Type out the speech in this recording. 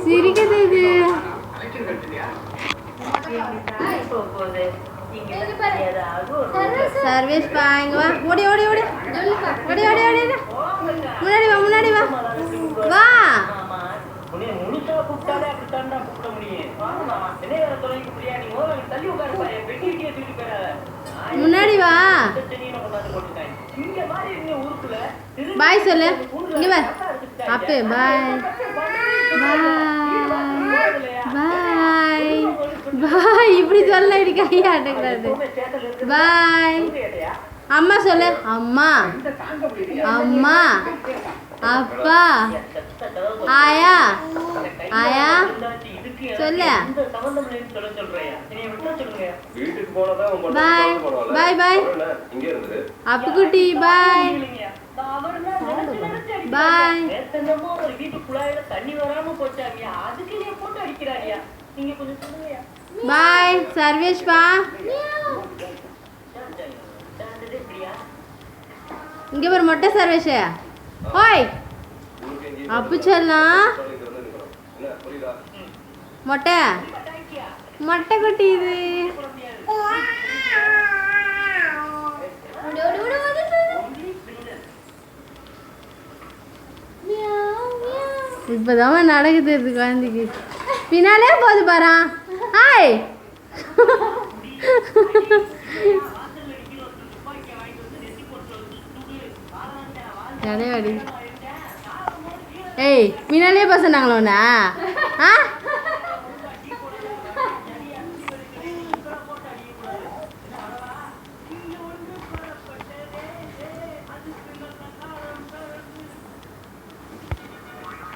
சிரிக்குது இது. சர்வேஷ் பா இங்க வா. ஓடி ஓடி ஓடி ஓடி ஓடி ஓடி முன்னாடி வா முன்னாடி வா வா. முன்னாடி வா. பாய் சொல்லு. இங்க வா. அப்பே பாய் பாய் பாய். இப்படி சொல்ல இப்படி கையாட்டக்கூடாது. பாய். அம்மா சொல்லு. அம்மா அம்மா அப்பா ஆயா ஆயா சொல்லு. பாய் பாய் பாய் அப்புக்குட்டி பாய் பாய். பாய் சர்வேஷ் பா. இங்க ஒரு மொட்டை சர்வேஷ். ஓய் அப்பு சொல்லலாம். மொட்டை மொட்டை குட்டி இது. இப்போதான் நடக்குது இது குழந்தைக்கு. பின்னாலே போகுது பாரா. ஹாய் ஏய் பின்னாலே பசனாங்களா? ஆ